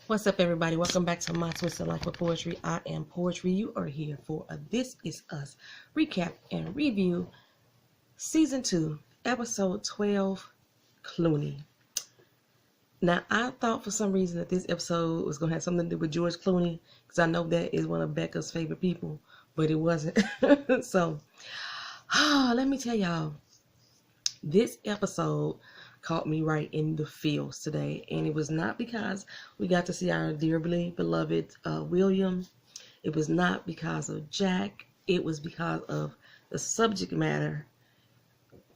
What's up, everybody? Welcome back to My Twisted Life of Poetry. I am Poetry. You are here for a This Is Us recap and review, Season 2, Episode 12, Clooney. Now, I thought for some reason that this episode was going to have something to do with George Clooney, because I know that is one of Becca's favorite people, but it wasn't. So, let me tell y'all, this episode caught me right in the feels today, and it was not because we got to see our dearly beloved William. It was not because of Jack. It was because of the subject matter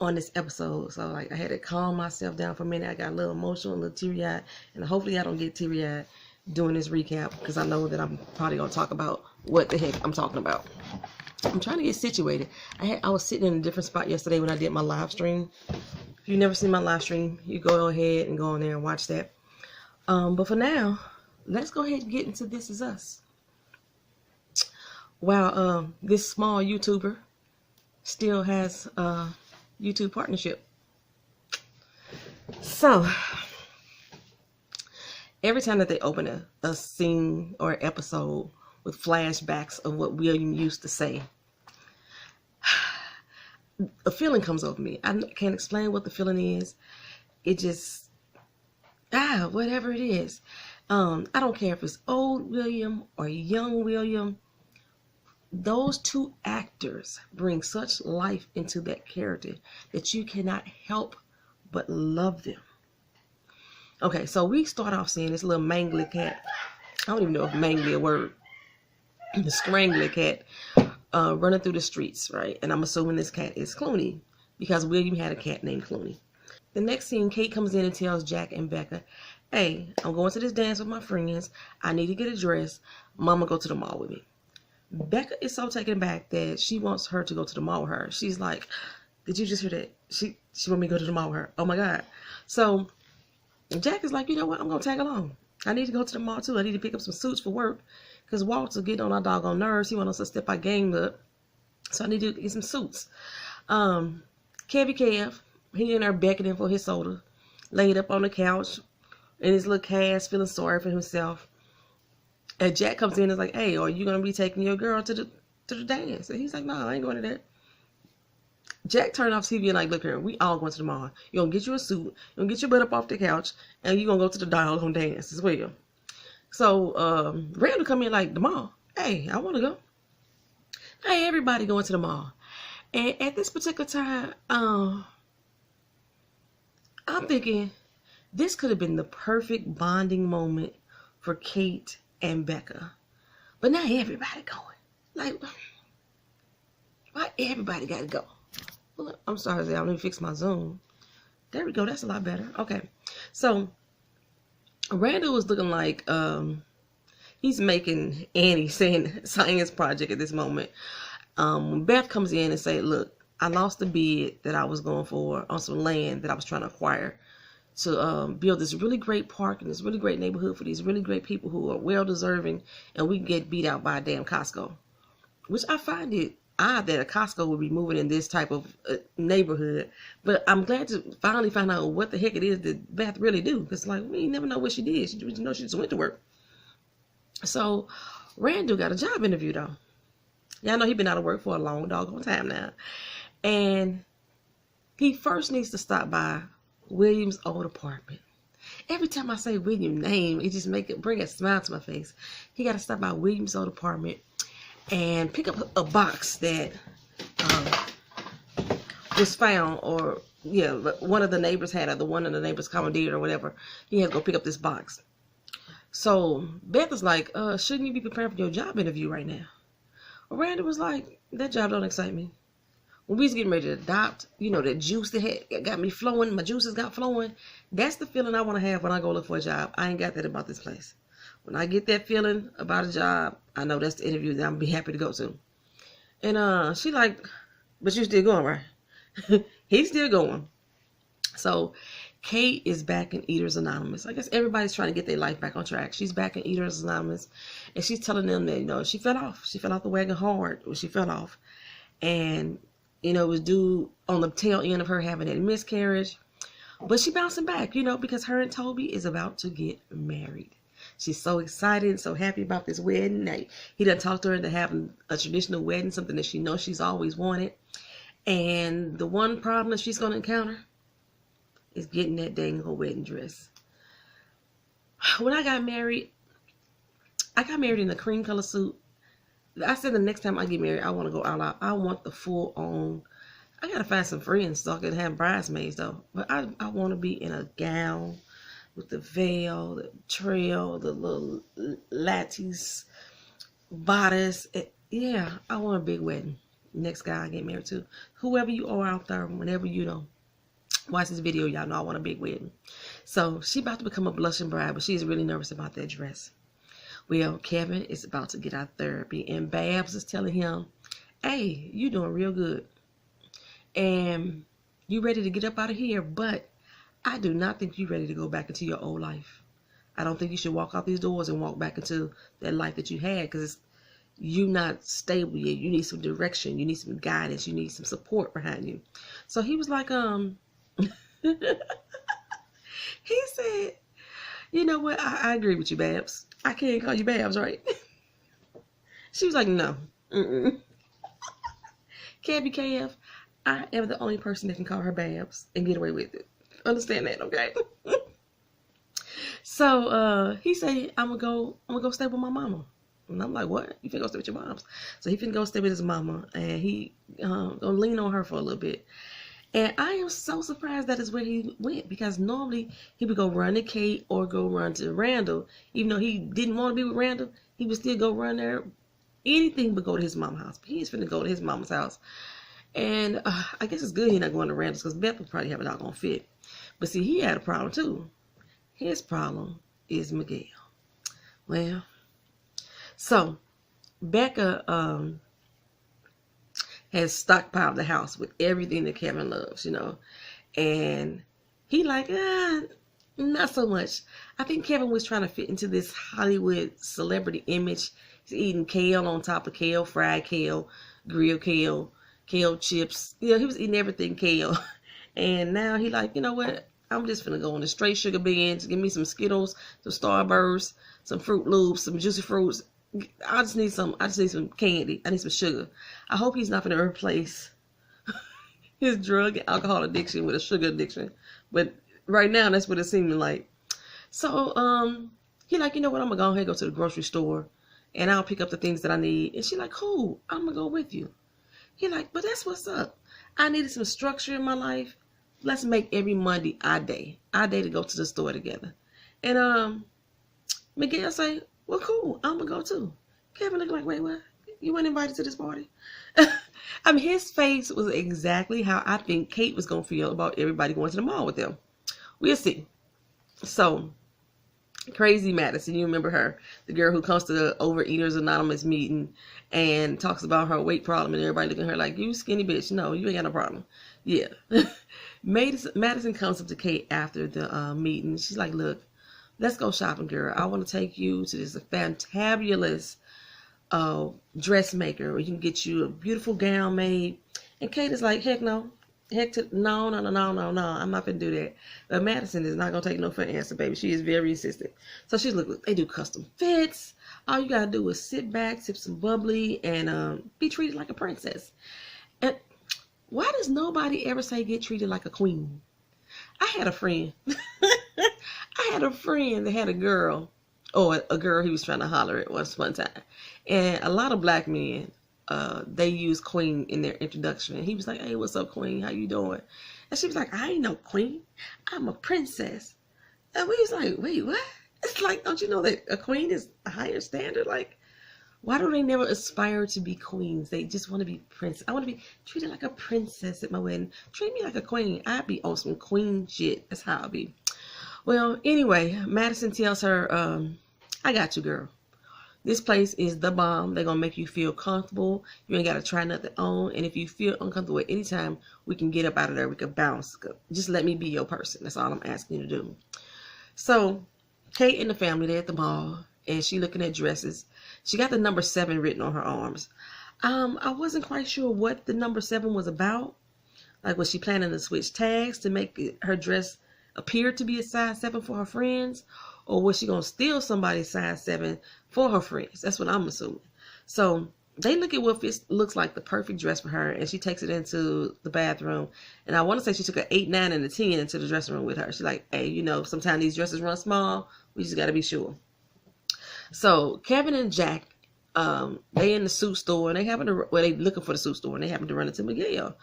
on this episode. So I had to calm myself down for a minute. I got a little emotional, a little teary-eyed, and hopefully I don't get teary-eyed doing this recap, because I know that I'm probably going to talk about what the heck I'm talking about. I'm trying to get situated. I was sitting in a different spot yesterday when I did my live stream. If you've never seen my live stream, you go ahead and go on there and watch that. But for now, let's go ahead and get into This Is Us. While this small YouTuber still has a YouTube partnership. So, every time that they open a scene or episode with flashbacks of what William used to say, a feeling comes over me. I can't explain what the feeling is. It just, whatever it is. I don't care if it's old William or young William. Those two actors bring such life into that character that you cannot help but love them. Okay, so we start off seeing this little mangly cat. I don't even know if mangly a word. The scrangly cat running through the streets, right? And I'm assuming this cat is Clooney, because William had a cat named Clooney. The next scene, Kate comes in and tells Jack and Becca, hey, I'm going to this dance with my friends. I need to get a dress. Mama, go to the mall with me. Becca is so taken aback that she wants her to go to the mall with her. She's like, did you just hear that? She want me to go to the mall with her. Oh my God. So Jack is like, you know what? I'm going to tag along. I need to go to the mall too. I need to pick up some suits for work, because Walter getting on our doggone nerves. He wants us to step our game up. So I need to get some suits. Kevy Kev, he in there beckoning for his soda, laid up on the couch in his little cast, feeling sorry for himself. And Jack comes in and is like, hey, are you going to be taking your girl to the dance? And he's like, no, I ain't going to that. Jack turned off TV and like, look here, we all going to the mall. You're going to get you a suit, you're going to get your butt up off the couch, and you're going to go to the doggone dance as well. So Randall come in like, the mall? Hey, I want to go. Hey, everybody going to the mall. And at this particular time, I'm thinking this could have been the perfect bonding moment for Kate and Becca. But now everybody going. Like, why everybody got to go? Well, I'm sorry, Zay, let me fix my Zoom. There we go. That's a lot better. Okay. So Randall was looking like he's making Annie science project at this moment. Beth comes in and say, look, I lost the bid that I was going for on some land that I was trying to acquire to build this really great park in this really great neighborhood for these really great people who are well deserving, and we can get beat out by a damn Costco. Which I find it odd that a Costco would be moving in this type of neighborhood, but I'm glad to finally find out what the heck it is that Beth really do, because like we never know what she did. She just know she just went to work. So Randall got a job interview though. Y'all know he been out of work for a long doggone time now, and he first needs to stop by William's old apartment. Every time I say William's name, it just bring a smile to my face. He got to stop by William's old apartment and pick up a box that was found, or yeah, one of the neighbors had, or one of the neighbors commandeered or whatever. He had to go pick up this box. So Beth was like, shouldn't you be preparing for your job interview right now? Well, Randy was like, that job don't excite me. When we was getting ready to adopt, you know, that juice that had got me flowing, my juices got flowing. That's the feeling I want to have when I go look for a job. I ain't got that about this place. When I get that feeling about a job, I know that's the interview that I'm be happy to go to. And she like, but you still going, right? He's still going. So Kate is back in Eaters Anonymous. I guess everybody's trying to get their life back on track. She's back in Eaters Anonymous, and she's telling them that, you know, she fell off. She fell off the wagon hard when she fell off. And, you know, it was due on the tail end of her having a miscarriage. But she bouncing back, you know, because her and Toby is about to get married. She's so excited, so happy about this wedding. Now, he done talked to her into having a traditional wedding, something that she knows she's always wanted. And the one problem that she's going to encounter is getting that dang old wedding dress. When I got married in a cream color suit. I said the next time I get married, I want to go all out. I want the full on. I got to find some friends so I can have bridesmaids though. But I want to be in a gown with the veil, the trail, the little lattice bodice. Yeah, I want a big wedding. Next guy I get married to. Whoever you are out there, whenever you know, watch this video, y'all know I want a big wedding. So she about to become a blushing bride, but she's really nervous about that dress. Well, Kevin is about to get out therapy, and Babs is telling him, hey, you doing real good. And you ready to get up out of here, but I do not think you're ready to go back into your old life. I don't think you should walk out these doors and walk back into that life that you had, because you're not stable yet. You need some direction. You need some guidance. You need some support behind you. So he was like, he said, you know what? I agree with you, Babs. I can't call you Babs, right? She was like, no. Can't be KF. I am the only person that can call her Babs and get away with it. Understand that, okay? So he said, I'm gonna go stay with my mama. And I'm like, what? You finna go stay with your mom's? So he finna go stay with his mama, and he gonna lean on her for a little bit. And I am so surprised that is where he went, because normally he would go run to Kate or go run to Randall. Even though he didn't want to be with Randall, he would still go run there. Anything but go to his mama's house. But he's finna go to his mama's house. And I guess it's good he's not going to Randall's, because Beth would probably have it all gonna fit. But see, he had a problem too. His problem is Miguel. Well, so Becca has stockpiled the house with everything that Kevin loves, you know. And he like, not so much. I think Kevin was trying to fit into this Hollywood celebrity image. He's eating kale on top of kale, fried kale, grilled kale, kale chips. You know, he was eating everything kale. And now he like, you know what? I'm just gonna go on the straight sugar bins. Give me some Skittles, some Starburst, some Fruit Loops, some Juicy Fruits. I just need some candy. I need some sugar. I hope he's not going to replace his drug and alcohol addiction with a sugar addiction. But right now, that's what it's seeming like. So, he like, you know what? I'm going to go ahead and go to the grocery store, and I'll pick up the things that I need. And she like, cool, I'm going to go with you. He like, but that's what's up. I needed some structure in my life. Let's make every Monday our day to go to the store together. And Miguel say, well, cool, I'm going to go too. Kevin looked like, wait, what? You weren't invited to this party? I mean, his face was exactly how I think Kate was going to feel about everybody going to the mall with them. We'll see. So, Crazy Madison, you remember her, the girl who comes to the Overeaters Anonymous meeting and talks about her weight problem, and everybody looking at her like, you skinny bitch. No, you ain't got no problem. Yeah. Madison comes up to Kate after the meeting. She's like, look, let's go shopping, girl. I want to take you to this fantabulous dressmaker where you can get you a beautiful gown made. And Kate is like, heck no. No. I'm not going to do that. But Madison is not going to take no for an answer, baby. She is very insistent. So she's like, look, they do custom fits. All you got to do is sit back, sip some bubbly, and be treated like a princess. And why does nobody ever say get treated like a queen? I had a friend. I had a friend that had a girl, or a girl he was trying to holler at once one time. And a lot of black men, they use queen in their introduction. And he was like, hey, what's up, queen? How you doing? And she was like, I ain't no queen. I'm a princess. And we was like, wait, what? It's like, don't you know that a queen is a higher standard? Like, why do they never aspire to be queens? They just want to be princess. I want to be treated like a princess at my wedding. Treat me like a queen. I'd be on some queen shit. That's how I'll be. Well, anyway, Madison tells her, I got you, girl. This place is the bomb. They're going to make you feel comfortable. You ain't got to try nothing on. And if you feel uncomfortable at any time, we can get up out of there. We can bounce. Just let me be your person. That's all I'm asking you to do. So, Kate and the family, they're at the mall. And she looking at dresses. She got the number 7 written on her arms. I wasn't quite sure what the number 7 was about. Like, was she planning to switch tags to make her dress appear to be a size 7 for her friends? or was she gonna steal somebody's size 7 for her friends? That's what I'm assuming. So they look at what looks like the perfect dress for her, and she takes it into the bathroom. And I want to say she took an 8, 9, and a 10 into the dressing room with her. She's like, hey, you know, sometimes these dresses run small. We just got to be sure. So Kevin and Jack, they in the suit store, and they looking for the suit store, and they happen to run into Miguel.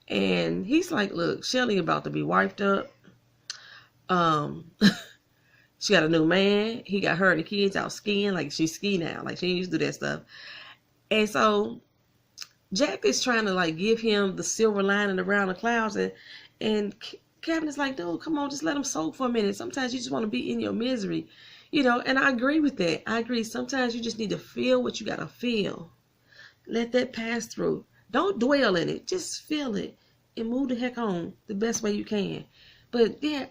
And he's like, look, Shelly about to be wiped up. She got a new man. He got her and the kids out skiing. Like, she ski now. Like, she used to do that stuff. And so Jack is trying to, like, give him the silver lining around the clouds. And Kevin is like, dude, come on, just let him soak for a minute. Sometimes you just want to be in your misery. You know, and I agree with that. I agree. Sometimes you just need to feel what you got to feel. Let that pass through. Don't dwell in it. Just feel it and move the heck on the best way you can. But, yeah,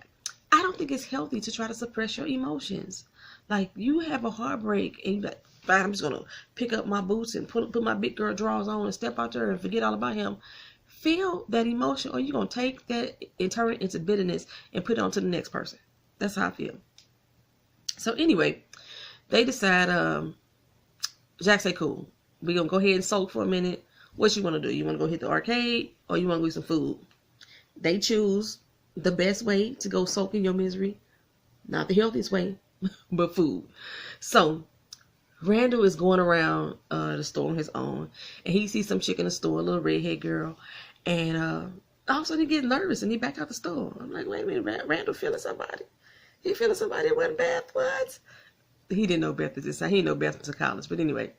I don't think it's healthy to try to suppress your emotions. Like, you have a heartbreak and you're like, fine, I'm just going to pick up my boots and put my big girl drawers on and step out there and forget all about him. Feel that emotion, or you're going to take that and turn it into bitterness and put it on to the next person. That's how I feel. So anyway, they decide, Jack say, cool, we're going to go ahead and soak for a minute. What you want to do? You want to go hit the arcade, or you want to go eat some food? They choose the best way to go soak in your misery. Not the healthiest way, but food. So Randall is going around the store on his own, and he sees some chick in the store, a little redhead girl, and all of a sudden he gets nervous and he back out the store. I'm like, wait a minute, Randall feeling somebody. He feeling somebody when Beth, what? He didn't know Beth at this time. He didn't know Beth until college. But anyway,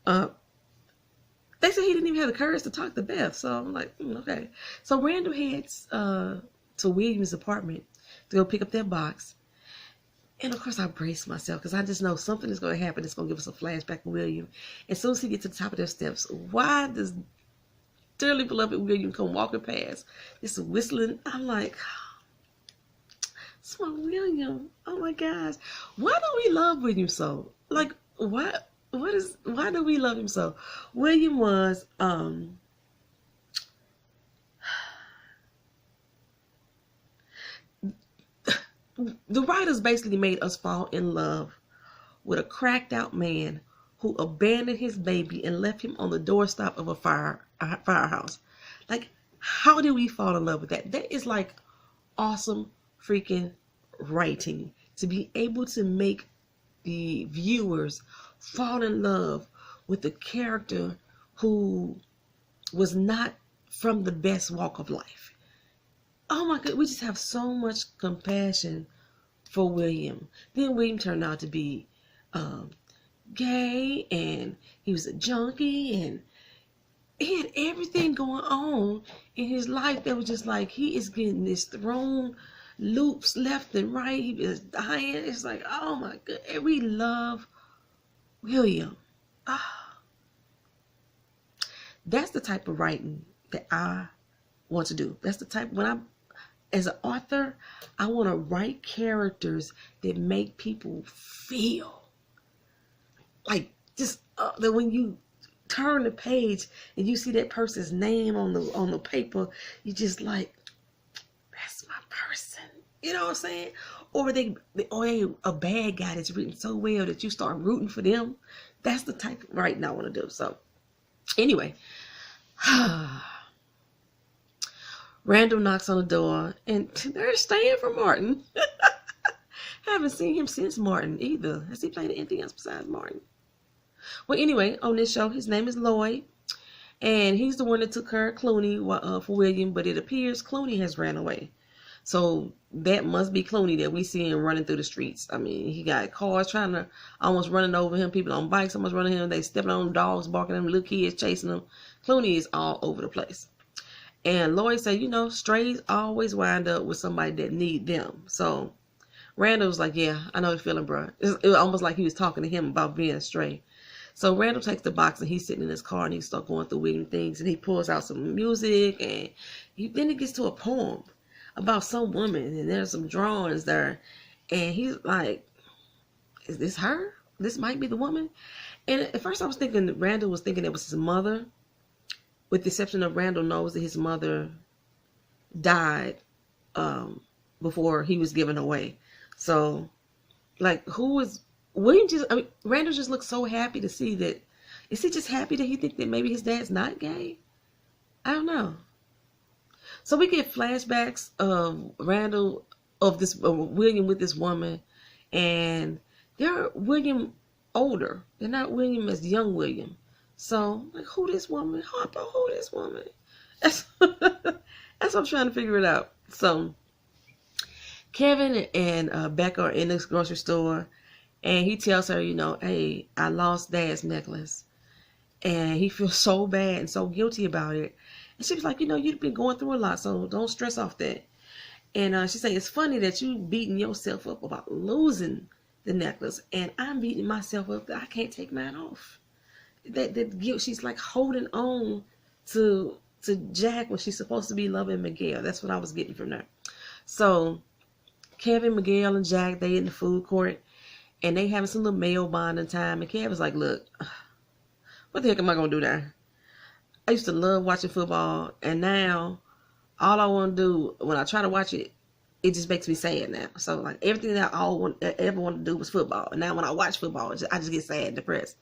they said he didn't even have the courage to talk to Beth. So I'm like, okay. So Randall heads to William's apartment to go pick up that box. And of course I brace myself because I just know something is going to happen. It's going to give us a flashback of William. As soon as he gets to the top of their steps, why does dearly beloved William come walking past, just whistling? I'm like, small William. Oh my gosh. Why do we love William so? Like, why do we love him so? William was the writers basically made us fall in love with a cracked out man who abandoned his baby and left him on the doorstep of a firehouse. Like, how did we fall in love with that? That is like awesome freaking writing, to be able to make the viewers fall in love with the character who was not from the best walk of life. Oh my God, we just have so much compassion for William. Then William turned out to be gay, and he was a junkie, and he had everything going on in his life that was just like, he is getting this thrown loops left and right. He was dying. It's like, oh my God, and we love William. That's the type of writing that I want to do. That's the type, as an author, I want to write characters that make people feel like, just that when you turn the page and you see that person's name on the paper, you just like, that's my person. You know what I'm saying? Or they a bad guy that's written so well that you start rooting for them. That's the type of writing I want to do. So anyway, Randall knocks on the door, and they're staying for Martin. I haven't seen him since Martin either. Has he played anything else besides Martin? Well, anyway, on this show, his name is Lloyd, and he's the one that took care of Clooney for William, but it appears Clooney has ran away. So that must be Clooney that we see him running through the streets. I mean, he got cars almost running over him, people on bikes almost running him, they stepping on dogs, barking at him, little kids chasing him. Clooney is all over the place. And Lloyd said, strays always wind up with somebody that need them. So Randall was like, yeah, I know the feeling, bro. It was almost like he was talking to him about being a stray. So Randall takes the box, and he's sitting in his car, and he starts going through William things, and he pulls out some music, and then he gets to a poem about some woman, and there's some drawings there, and he's like, is this her? This might be the woman. And at first I was thinking that Randall was thinking it was his mother, with the exception of Randall knows that his mother died before he was given away. So Like, who is William? Just, I mean, Randall just looks so happy to see that. Is he just happy that he think that maybe his dad's not gay? I don't know. So we get flashbacks of Randall, of this William with this woman, and they're William older. They're not William as young William. So, like, who this woman? Harper, who this woman? That's, that's what I'm trying to figure it out. So, Kevin and Becca are in this grocery store, and he tells her, you know, hey, I lost Dad's necklace. And he feels so bad and so guilty about it. And she was like, you know, you've been going through a lot, so don't stress off that. And she said, it's funny that you beating yourself up about losing the necklace, and I'm beating myself up that I can't take mine off. That guilt, she's like holding on to Jack when she's supposed to be loving Miguel. That's what I was getting from that. So Kevin, Miguel, and Jack, they in the food court, and they having some little male bonding time. And Kevin's like, look, what the heck am I going to do now? I used to love watching football, and now all I want to do when I try to watch it, it just makes me sad now. So, like, everything that I ever wanted to do was football. And now when I watch football, I just get sad and depressed.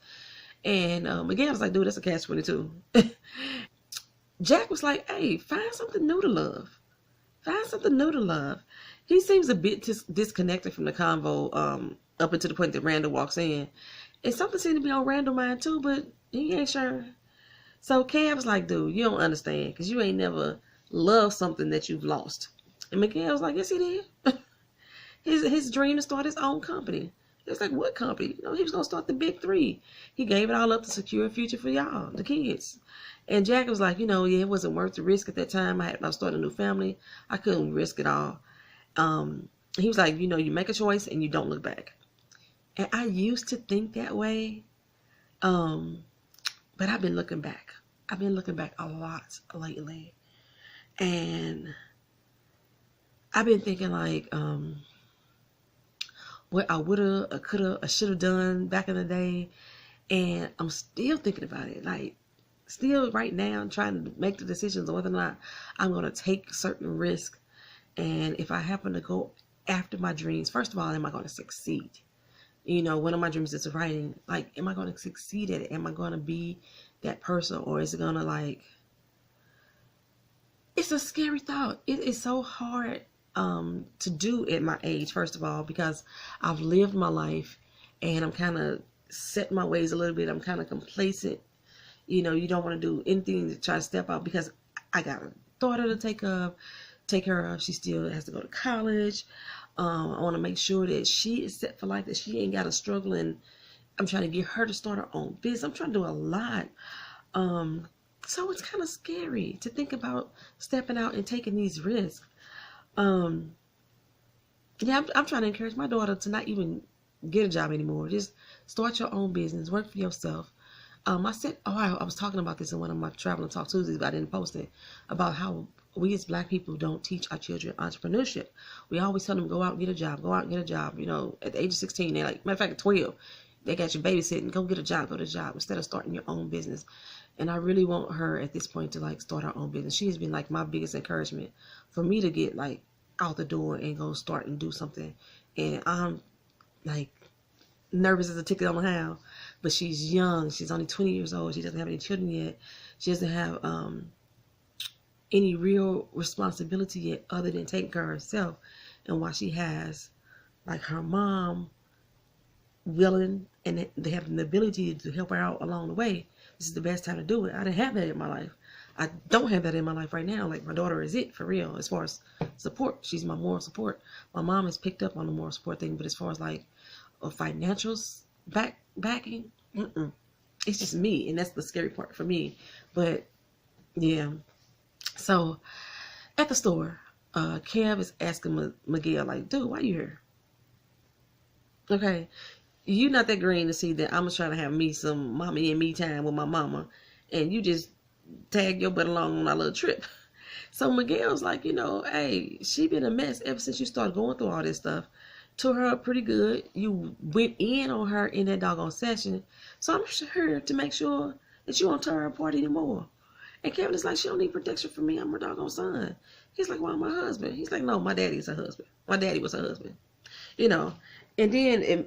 And Miguel was like, dude, that's a catch-22. Jack was like, hey, find something new to love. Find something new to love. He seems a bit disconnected from the convo up until the point that Randall walks in. And something seemed to be on Randall's mind too, but he ain't sure. So Kev was like, dude, you don't understand, because you ain't never loved something that you've lost. And Miguel was like, yes, he did. his dream to start his own company. It was like, what company? You know, he was going to start the big three. He gave it all up to secure a future for y'all, the kids. And Jack was like, you know, yeah, it wasn't worth the risk at that time. I was starting a new family. I couldn't risk it all. He was like, you know, you make a choice and you don't look back. And I used to think that way. But I've been looking back. I've been looking back a lot lately. And I've been thinking like, what I woulda, I coulda, I shoulda done back in the day. And I'm still thinking about it. Like, still right now, I'm trying to make the decisions on whether or not I'm going to take certain risks. And if I happen to go after my dreams, first of all, am I going to succeed? You know, one of my dreams is writing. Like, am I going to succeed at it? Am I going to be that person? Or is it going to, like, it's a scary thought. It is so hard to do at my age, first of all, because I've lived my life and I'm kind of set my ways a little bit. I'm kind of complacent. You know, you don't want to do anything to try to step out because I got a daughter to take care of. She still has to go to college. I want to make sure that she is set for life, that she ain't got to struggle, and I'm trying to get her to start her own business. I'm trying to do a lot. So it's kind of scary to think about stepping out and taking these risks. Yeah, I'm trying to encourage my daughter to not even get a job anymore. Just start your own business, work for yourself. I was talking about this in one of my Travel and Talk Tuesdays, but I didn't post it, about how we as Black people don't teach our children entrepreneurship. We always tell them, go out and get a job, go out and get a job. You know, at the age of 16, they're like, matter of fact, at 12, they got you babysitting, go get a job, go to a job, instead of starting your own business. And I really want her at this point to, like, start her own business. She has been, like, my biggest encouragement for me to get, like, out the door and go start and do something. And I'm, like, nervous as a ticket on the house. But she's young. She's only 20 years old. She doesn't have any children yet. She doesn't have any real responsibility yet other than taking care of herself. And while she has, like, her mom willing and they have the ability to help her out along the way, this is the best time to do it. I didn't have that in my life. I don't have that in my life right now. Like, my daughter is it for real as far as support. She's my moral support. My mom has picked up on the moral support thing, but as far as, like, financials backing, it's just me, and that's the scary part for me. But yeah, so at the store, Kev is asking Miguel, like, dude, why you here? Okay, you not that green to see that I'm trying to have me some mommy and me time with my mama, and you just tag your butt along on our little trip. So Miguel's like, you know, hey, she been a mess ever since you started going through all this stuff. Tore her up pretty good. You went in on her in that doggone session. So I'm here to make sure that you won't tear her apart anymore. And Kevin is like, she don't need protection from me. I'm her doggone son. He's like, well, I'm my husband. He's like, no, my daddy's her husband. My daddy was her husband. You know. And then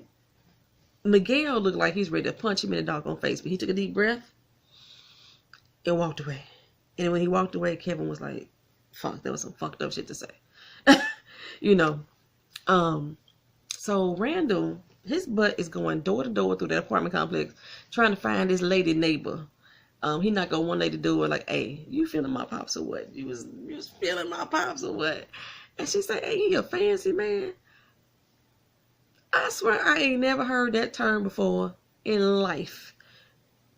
Miguel looked like he's ready to punch him in the doggone face, but he took a deep breath and walked away. And when he walked away, Kevin was like, fuck, that was some fucked up shit to say. You know. So Randall, his butt is going door to door through that apartment complex trying to find this lady neighbor. He knocked on one lady door like, hey, you feeling my pops or what? You was feeling my pops or what? And she said, hey, he a fancy man. I swear I ain't never heard that term before in life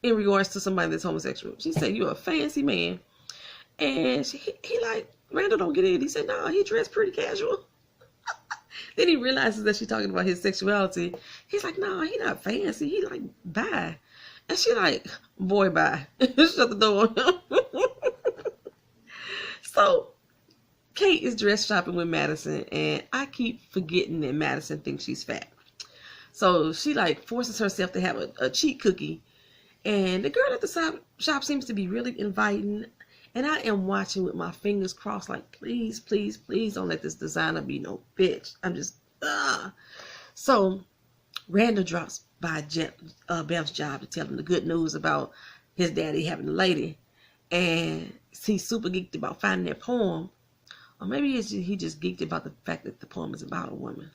in regards to somebody that's homosexual. She said, you a fancy man. And he like, Randall don't get in. He said, no, he dressed pretty casual. Then he realizes that she's talking about his sexuality. He's like, no, he not fancy. He like, bye. And she like, boy, bye. Shut the door on him. So Kate is dress shopping with Madison, and I keep forgetting that Madison thinks she's fat. So she like forces herself to have a cheat cookie. And the girl at the shop seems to be really inviting. And I am watching with my fingers crossed like, please, please, please don't let this designer be no bitch. I'm just, So Randall drops by Beth's job to tell him the good news about his daddy having a lady. And he's super geeked about finding that poem. Or maybe he just geeked about the fact that the poem is about a woman.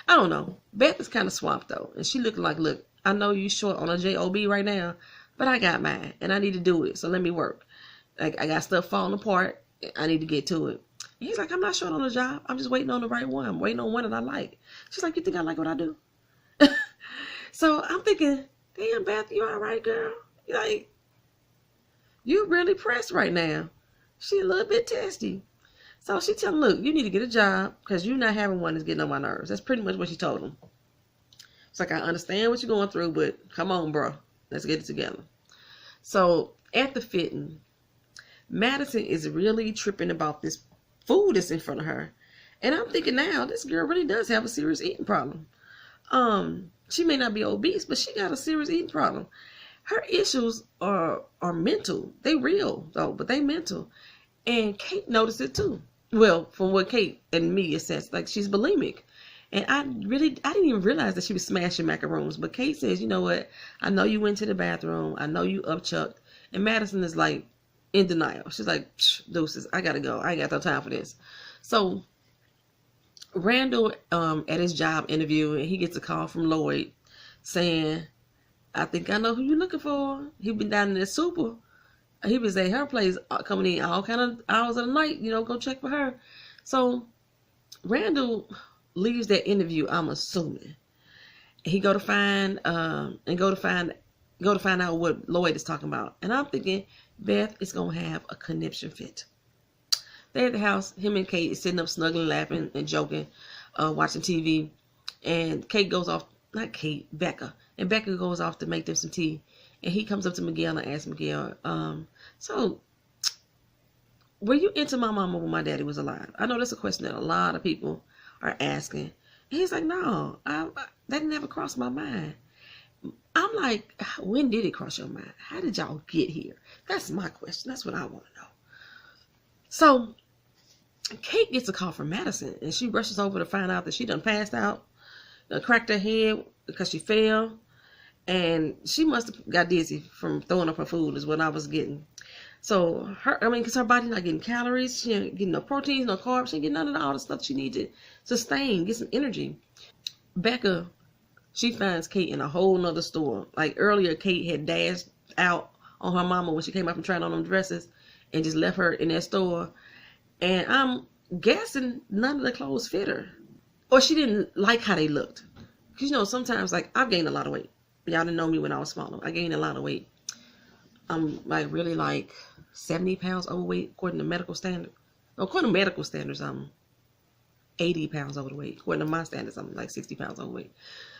I don't know. Beth is kind of swamped though. And she looking like, look, I know you short on a job right now, but I got mine and I need to do it. So let me work. Like, I got stuff falling apart. I need to get to it. And he's like, I'm not short on a job. I'm just waiting on the right one. I'm waiting on one that I like. She's like, you think I like what I do? So I'm thinking, damn, Beth, you all right, girl? Like, you really pressed right now. She a little bit testy. So she tell him, look, you need to get a job because you're not having one that's getting on my nerves. That's pretty much what she told him. It's like, I understand what you're going through, but come on, bro. Let's get it together. So at the fitting, Madison is really tripping about this food that's in front of her. And I'm thinking now, this girl really does have a serious eating problem. She may not be obese, but she got a serious eating problem. Her issues are mental. They real, though, but they mental. And Kate noticed it, too. Well, from what Kate and me says, like, she's bulimic. And I didn't even realize that she was smashing macaroons. But Kate says, you know what? I know you went to the bathroom. I know you upchucked. And Madison is like, in denial. She's like, deuces, I gotta go. I ain't got no time for this. So Randall at his job interview, and he gets a call from Lloyd saying, I think I know who you're looking for. He been down in the super. He was at her place coming in all kind of hours of the night, go check for her. So Randall leaves that interview, I'm assuming. He go to find out what Lloyd is talking about. And I'm thinking Beth is going to have a conniption fit. They're at the house. Him and Kate is sitting up snuggling, laughing, and joking, watching TV. And Kate goes off, not Kate, Becca. And Becca goes off to make them some tea. And he comes up to Miguel and asks Miguel, so, were you into my mama when my daddy was alive? I know that's a question that a lot of people are asking. And he's like, no, that never crossed my mind. I'm like, when did it cross your mind? How did y'all get here? That's my question. That's what I want to know. So Kate gets a call from Madison, and she rushes over to find out that she done passed out, cracked her head because she fell, and she must have got dizzy from throwing up her food is what I was getting. So because her body's not getting calories, she ain't getting no proteins, no carbs, she ain't getting none of all the stuff she needs to sustain, get some energy. Becca, she finds Kate in a whole nother store. Like earlier, Kate had dashed out on her mama when she came up from trying on them dresses and just left her in that store. And I'm guessing none of the clothes fit her. Or she didn't like how they looked. Because, sometimes, like, I've gained a lot of weight. Y'all didn't know me when I was smaller. I gained a lot of weight. I'm, really 70 pounds overweight according to medical standards. According to medical standards, I'm 80 pounds overweight. According to my standards, I'm 60 pounds overweight.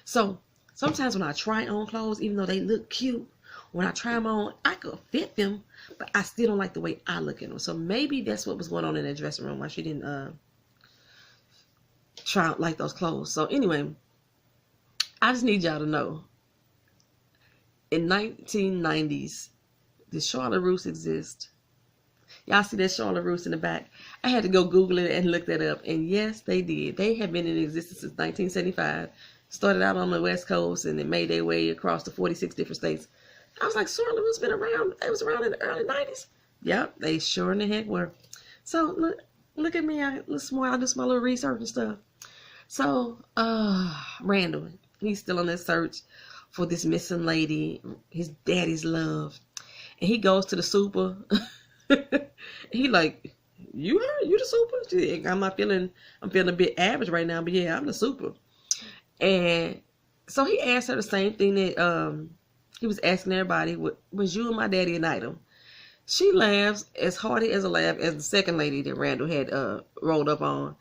So sometimes when I try on clothes, even though they look cute, when I try them on, I could fit them, but I still don't like the way I look in them. So maybe that's what was going on in that dressing room, why she didn't try out like those clothes. So anyway, I just need y'all to know, in 1990s, did Charlotte Russe exist? Y'all see that Charlotte Russe in the back? I had to go Google it and look that up. And yes, they did. They have been in existence since 1975. Started out on the West Coast and then made their way across the 46 different states. I was like, Charlotte Russe been around. It was around in the early 90s. Yep, they sure in the heck were. So look at me. I do some more little research and stuff. So, Randall, he's still on that search for this missing lady, his daddy's love. And he goes to the super. He like, you her? You the super? I'm feeling a bit average right now, but yeah, I'm the super. And so he asked her the same thing that he was asking everybody, was you and my daddy an item? She laughs as hearty as a laugh as the second lady that Randall had rolled up on.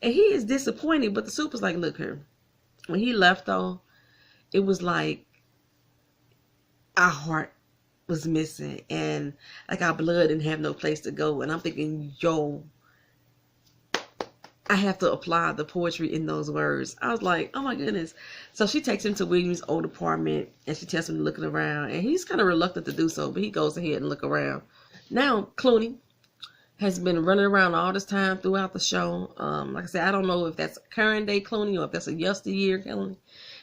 And he is disappointed, but the super's like, look here. When he left though, it was like our heart was missing and like our blood didn't have no place to go. And I'm thinking, yo, I have to apply the poetry in those words. I was like, oh my goodness. So she takes him to William's old apartment and she tells him to look around. And he's kind of reluctant to do so, but he goes ahead and look around. Now, Clooney has been running around all this time throughout the show. Like I said, I don't know if that's current day Clooney or if that's a yesteryear Clooney.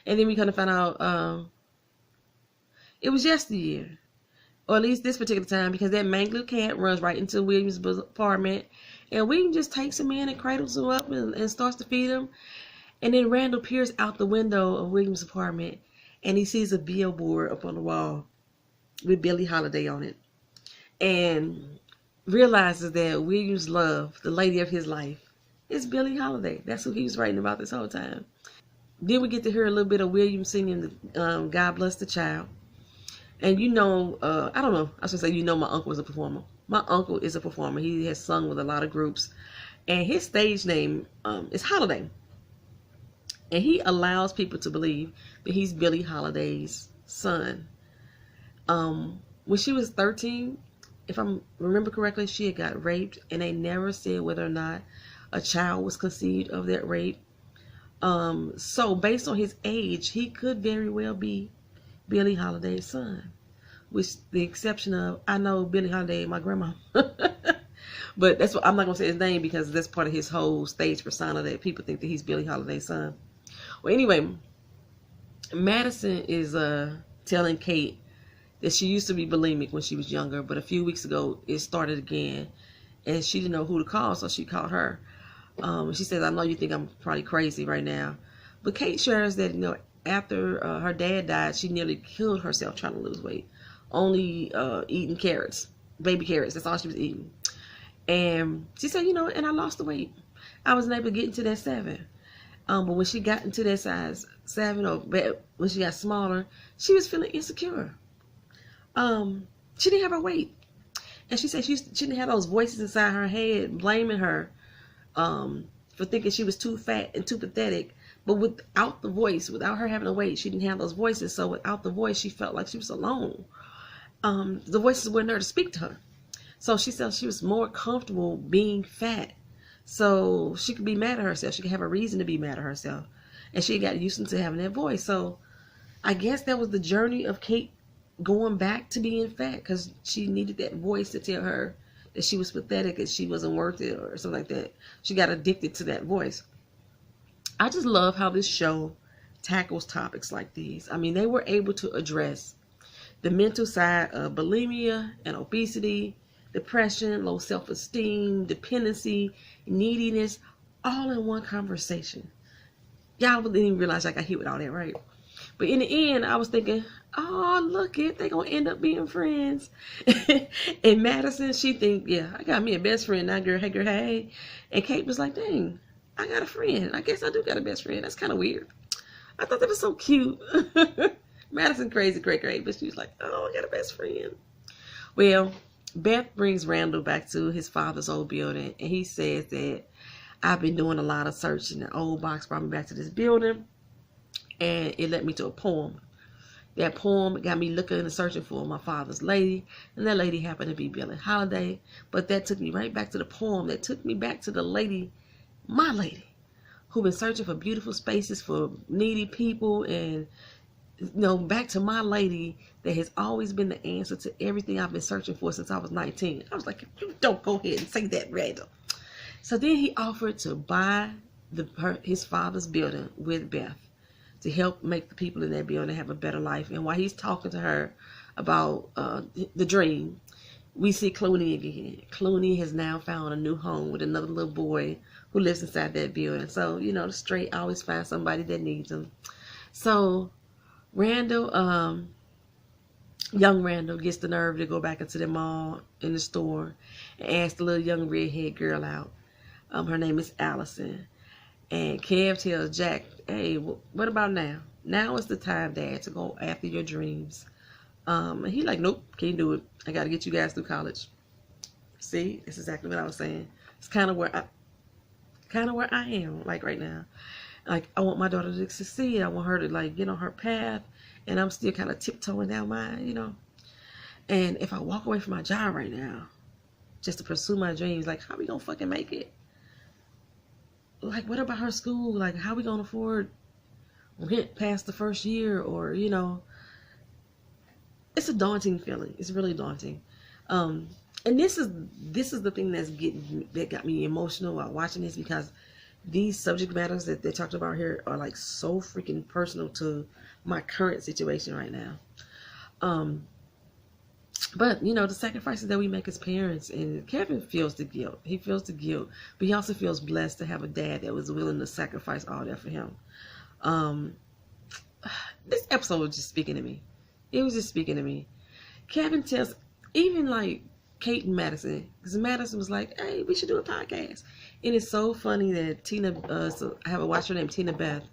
And then we kind of found out it was yesteryear. Or at least this particular time, because that mangler cat runs right into William's apartment. And William just takes him in and cradles him up and starts to feed him. And then Randall peers out the window of William's apartment and he sees a billboard up on the wall with Billie Holiday on it. And realizes that William's love, the lady of his life, is Billie Holiday. That's who he was writing about this whole time. Then we get to hear a little bit of William singing God Bless the Child. And you know, I don't know, I should say, you know, my uncle is a performer. My uncle is a performer. He has sung with a lot of groups. And his stage name is Holiday. And he allows people to believe that he's Billie Holiday's son. When she was 13, if I remember correctly, she had got raped. And they never said whether or not a child was conceived of that rape. So based on his age, he could very well be Billie Holiday's son, with the exception of, I know Billie Holiday, my grandma. But that's what, I'm not going to say his name because that's part of his whole stage persona that people think that he's Billie Holiday's son. Well, anyway, Madison is telling Kate that she used to be bulimic when she was younger, but a few weeks ago it started again and she didn't know who to call, so she called her. She says, I know you think I'm probably crazy right now, but Kate shares that, you know, after her dad died, she nearly killed herself trying to lose weight. Only eating carrots, baby carrots. That's all she was eating. And she said, you know, and I lost the weight. I wasn't able to get into that 7. But when she got into that size 7, or when she got smaller, she was feeling insecure. She didn't have her weight. And she said she didn't have those voices inside her head blaming her for thinking she was too fat and too pathetic. But without the voice, without her having a weight, she didn't have those voices. So without the voice, she felt like she was alone. The voices weren't there to speak to her. So she said she was more comfortable being fat. So she could be mad at herself. She could have a reason to be mad at herself. And she got used to having that voice. So I guess that was the journey of Kate going back to being fat, because she needed that voice to tell her that she was pathetic and she wasn't worth it or something like that. She got addicted to that voice. I just love how this show tackles topics like these. I mean, they were able to address the mental side of bulimia and obesity, depression, low self-esteem, dependency, neediness, all in one conversation. Y'all didn't even realize I got hit with all that, right? But in the end, I was thinking, oh, look it, they're going to end up being friends. And Madison, she think, yeah, I got me a best friend now, girl, hey. And Kate was like, dang, I got a friend. I guess I do got a best friend. That's kind of weird. I thought that was so cute. Madison crazy, great. But she was like, oh, I got a best friend. Well, Beth brings Randall back to his father's old building. And he says that I've been doing a lot of searching. The old box brought me back to this building. And it led me to a poem. That poem got me looking and searching for my father's lady. And that lady happened to be Billie Holiday. But that took me right back to the poem. That took me back to the lady, my lady, who been searching for beautiful spaces for needy people and back to my lady that has always been the answer to everything I've been searching for since I was 19. I was like, you don't go ahead and say that, Randall. So then he offered to buy his father's building with Beth to help make the people in that building have a better life. And while he's talking to her about the dream, we see Clooney again. Clooney has now found a new home with another little boy who lives inside that building. So, the straight always find somebody that needs them. So Randall, young Randall, gets the nerve to go back into the mall in the store and ask the little young redhead girl out. Her name is Allison. And Kev tells Jack, hey, what about now? Now is the time, Dad, to go after your dreams. And he's like, nope, can't do it. I got to get you guys through college. See, that's exactly what I was saying. It's kind of where I am, like right now. Like, I want my daughter to succeed. I want her to, like, get on her path. And I'm still kind of tiptoeing down mine, And if I walk away from my job right now, just to pursue my dreams, like, how we gonna fucking make it? Like, what about her school? Like, how we gonna afford rent past the first year? Or, it's a daunting feeling. It's really daunting. And this is the thing that got me emotional while watching this, because these subject matters that they talked about here are like so freaking personal to my current situation right now. But the sacrifices that we make as parents, and Kevin feels the guilt. He feels the guilt, but he also feels blessed to have a dad that was willing to sacrifice all that for him. This episode was just speaking to me. It was just speaking to me. Kevin tells, even like Kate and Madison, because Madison was like, hey, we should do a podcast. And it's so funny that Tina, so I have a watcher named Tina Beth.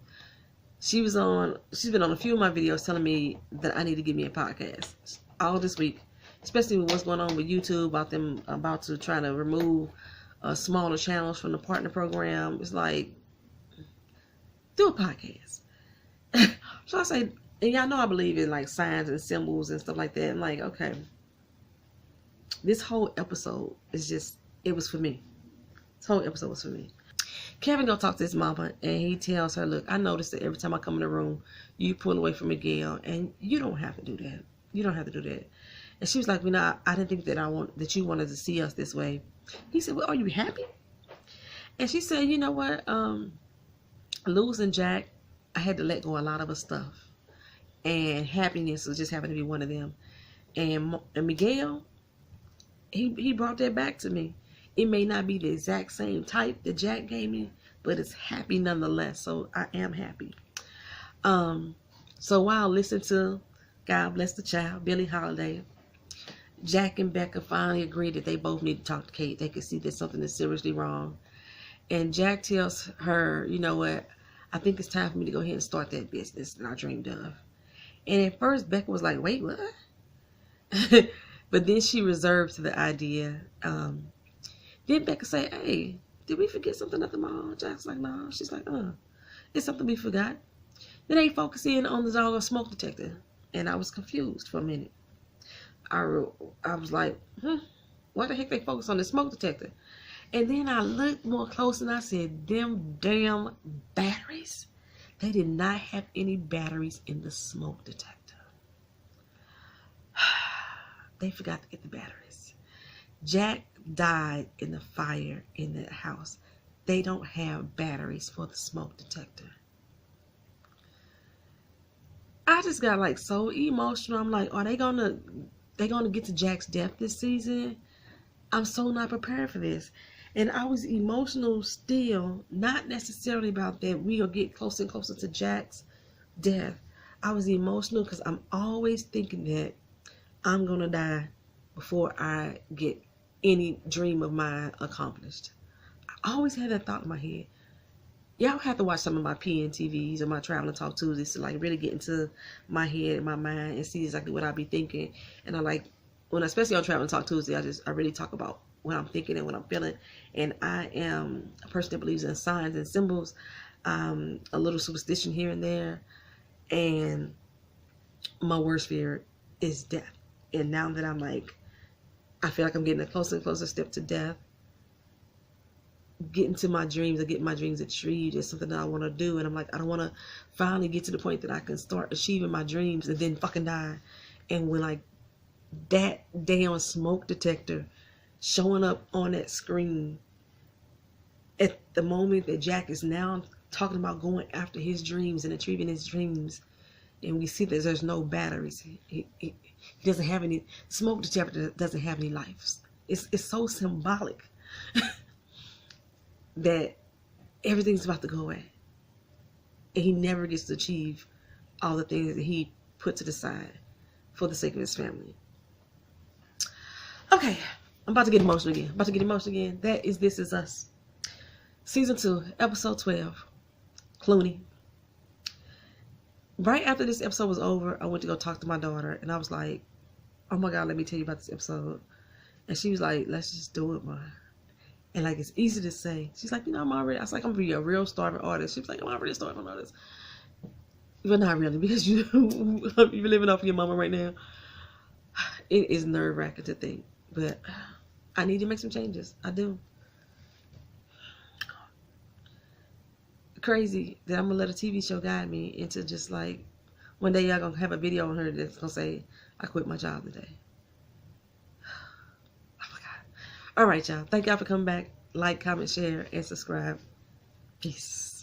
She's been on a few of my videos telling me that I need to give me a podcast all this week, especially with what's going on with YouTube about to try to remove smaller channels from the partner program. It's like, do a podcast. So I say, and y'all know I believe in like signs and symbols and stuff like that. I'm like, okay, this whole episode is just, it was for me. This whole episode was for me. Kevin go talk to his mama, and he tells her, look, I noticed that every time I come in the room, you pull away from Miguel, and you don't have to do that. You don't have to do that. And she was like, I didn't think that you wanted to see us this way. He said, well, are you happy? And she said, you know what? Losing Jack, I had to let go of a lot of stuff. And happiness was just happened to be one of them. And Miguel, he brought that back to me. It may not be the exact same type that Jack gave me, but it's happy nonetheless. So I am happy. So while listening to God Bless the Child, Billie Holiday, Jack and Becca finally agreed that they both need to talk to Kate. They could see that something is seriously wrong. And Jack tells her, you know what? I think it's time for me to go ahead and start that business that I dreamed of. And at first, Becca was like, wait, what? But then she reserved to the idea. Then Becca said, hey, did we forget something at the mall? Jack's like, no. She's like, it's something we forgot. Then they focus in on the dog of smoke detector. And I was confused for a minute. I was like, why the heck they focus on the smoke detector? And then I looked more close and I said, them damn batteries. They did not have any batteries in the smoke detector. They forgot to get the batteries. Jack died in the fire in the house. They don't have batteries for the smoke detector. I just got like so emotional. I'm like, are they gonna get to Jack's death this season? I'm so not prepared for this. And I was emotional still, not necessarily about that we'll get closer and closer to Jack's death. I was emotional because I'm always thinking that I'm gonna die before I get any dream of mine accomplished. I always had that thought in my head. Y'all have to watch some of my PNTVs or my Traveling Talk Tuesdays to like really get into my head and my mind and see exactly what I be thinking. And I like, especially on Traveling Talk Tuesday, I really talk about what I'm thinking and what I'm feeling. And I am a person that believes in signs and symbols, a little superstition here and there. And my worst fear is death. And now that I'm like, I feel like I'm getting a closer and closer step to death, get into my dreams or get my dreams achieved is something that I want to do. And I'm like, I don't want to finally get to the point that I can start achieving my dreams and then fucking die. And when like that damn smoke detector showing up on that screen at the moment that Jack is now talking about going after his dreams and achieving his dreams, and we see that there's no batteries. He doesn't have any, smoke detector doesn't have any lives. It's so symbolic that everything's about to go away. And he never gets to achieve all the things that he put to the side for the sake of his family. Okay, I'm about to get emotional again. That is This Is Us. Season 2, episode 12. Clooney. Right after this episode was over, I went to go talk to my daughter, and I was like, oh my God, let me tell you about this episode. And she was like, let's just do it, Ma. And like, it's easy to say. She's like, I'm already, I was like, I'm gonna be a real starving artist. She was like, I'm already a starving artist. But not really, because you're living off your mama right now. It is nerve-wracking to think, but I need to make some changes. I do. Crazy that I'm gonna let a TV show guide me into just like, one day y'all gonna have a video on her that's gonna say, I quit my job today. Oh my God. All right, y'all. Thank y'all for coming back. Like, comment, share, and subscribe. Peace.